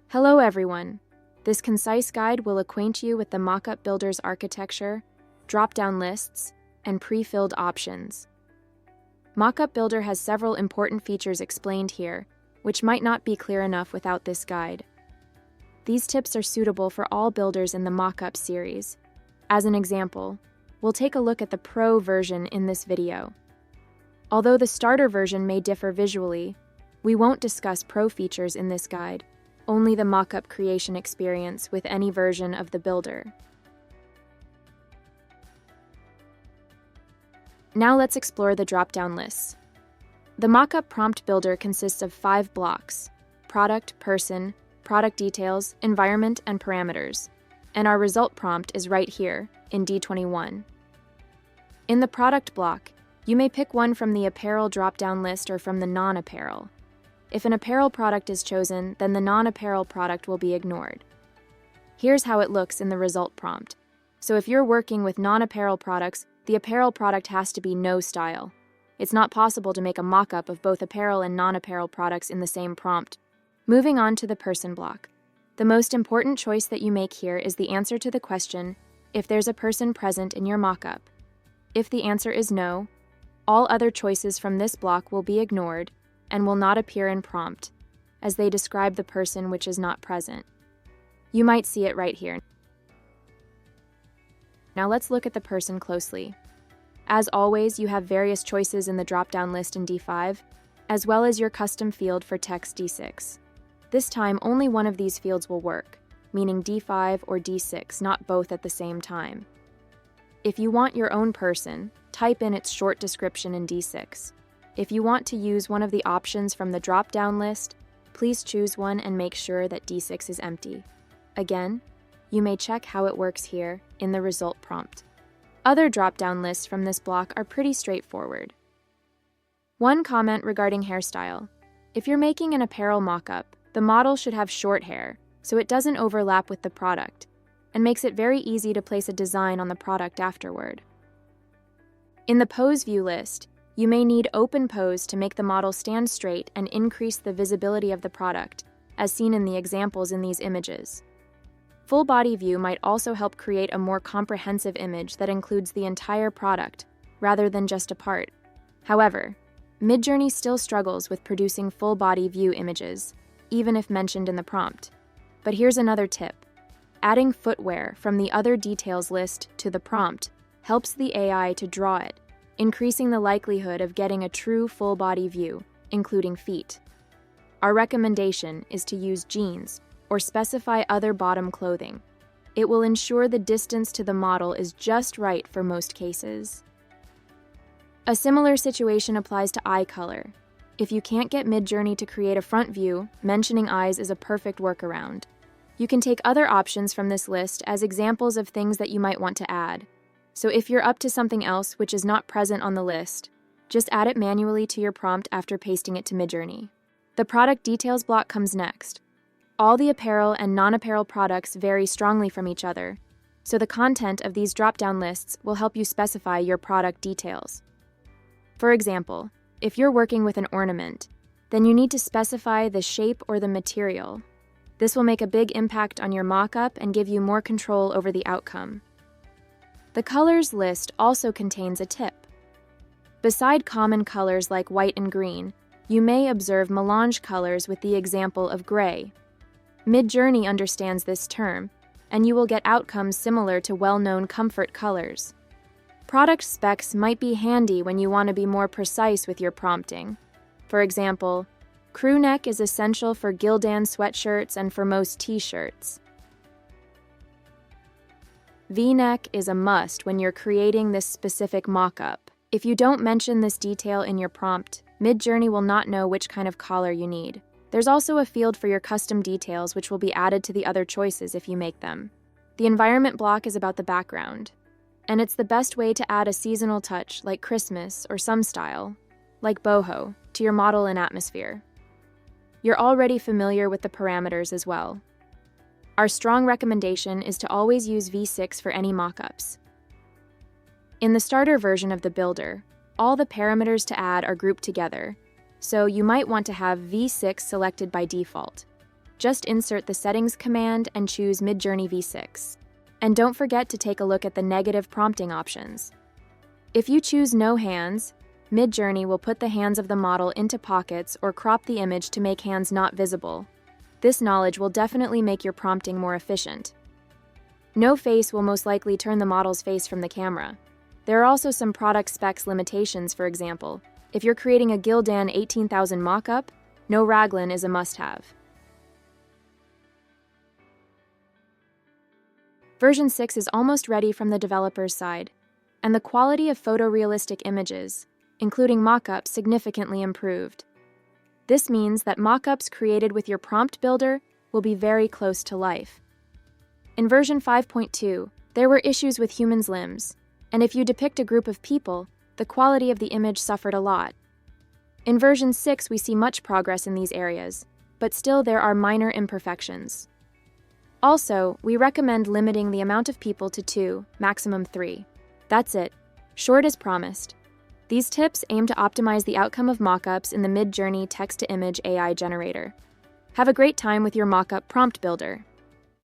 Hello everyone! This concise guide will acquaint you with the Mockup Builder's architecture, drop-down lists, and pre-filled options. Mockup Builder has several important features explained here, which might not be clear enough without this guide. These tips are suitable for all builders in the Mockup series. As an example, we'll take a look at the Pro version in this video. Although the starter version may differ visually, we won't discuss Pro features in this guide, only the mockup creation experience with any version of the builder. Now let's explore the drop-down lists. The Mockup Prompt Builder consists of 5 blocks: product, person, product details, environment, and parameters. And our result prompt is right here, in D21. In the product block, you may pick one from the apparel drop-down list or from the non-apparel. If an apparel product is chosen, then the non-apparel product will be ignored. Here's how it looks in the result prompt. So if you're working with non-apparel products, the apparel product has to be no style. It's not possible to make a mock-up of both apparel and non-apparel products in the same prompt. Moving on to the person block. The most important choice that you make here is the answer to the question, if there's a person present in your mock-up. If the answer is no, all other choices from this block will be ignored and will not appear in prompt, as they describe the person which is not present. You might see it right here. Now let's look at the person closely. As always, you have various choices in the drop-down list in D5, as well as your custom field for text D6. This time, only one of these fields will work, meaning D5 or D6, not both at the same time. If you want your own person, type in its short description in D6. If you want to use one of the options from the drop-down list, please choose one and make sure that D6 is empty. Again, you may check how it works here in the result prompt. Other drop-down lists from this block are pretty straightforward. One comment regarding hairstyle. If you're making an apparel mock-up, the model should have short hair, so it doesn't overlap with the product, and makes it very easy to place a design on the product afterward. In the pose view list, you may need open pose to make the model stand straight and increase the visibility of the product, as seen in the examples in these images. Full body view might also help create a more comprehensive image that includes the entire product, rather than just a part. However, Midjourney still struggles with producing full body view images, even if mentioned in the prompt. But here's another tip. Adding footwear from the other details list to the prompt helps the AI to draw it, increasing the likelihood of getting a true full body view, including feet. Our recommendation is to use jeans or specify other bottom clothing. It will ensure the distance to the model is just right for most cases. A similar situation applies to eye color. If you can't get Midjourney to create a front view, mentioning eyes is a perfect workaround. You can take other options from this list as examples of things that you might want to add. So if you're up to something else which is not present on the list, just add it manually to your prompt after pasting it to Midjourney. The product details block comes next. All the apparel and non-apparel products vary strongly from each other, so the content of these drop-down lists will help you specify your product details. For example, if you're working with an ornament, then you need to specify the shape or the material. This will make a big impact on your mock-up and give you more control over the outcome. The colors list also contains a tip. Beside common colors like white and green, you may observe melange colors with the example of gray. Midjourney understands this term, and you will get outcomes similar to well-known comfort colors. Product specs might be handy when you want to be more precise with your prompting. For example, crew neck is essential for Gildan sweatshirts and for most t-shirts. V-neck is a must when you're creating this specific mock-up. If you don't mention this detail in your prompt, Midjourney will not know which kind of collar you need. There's also a field for your custom details which will be added to the other choices if you make them. The environment block is about the background, and it's the best way to add a seasonal touch like Christmas or some style, like boho, to your model and atmosphere. You're already familiar with the parameters as well. Our strong recommendation is to always use V6 for any mockups. In the starter version of the builder, all the parameters to add are grouped together, so you might want to have V6 selected by default. Just insert the Settings command and choose Midjourney V6. And don't forget to take a look at the negative prompting options. If you choose No Hands, Midjourney will put the hands of the model into pockets or crop the image to make hands not visible. This knowledge will definitely make your prompting more efficient. No Face will most likely turn the model's face from the camera. There are also some product specs limitations. For example, if you're creating a Gildan 18,000 mockup, no raglan is a must-have. Version 6 is almost ready from the developer's side, and the quality of photorealistic images, including mockups, significantly improved. This means that mockups created with your prompt builder will be very close to life. In version 5.2, there were issues with humans' limbs, and if you depict a group of people, the quality of the image suffered a lot. In version 6, we see much progress in these areas, but still there are minor imperfections. Also, we recommend limiting the amount of people to 2, maximum 3. That's it. Short as promised. These tips aim to optimize the outcome of mockups in the Midjourney text-to-image AI generator. Have a great time with your Mockup Prompt Builder.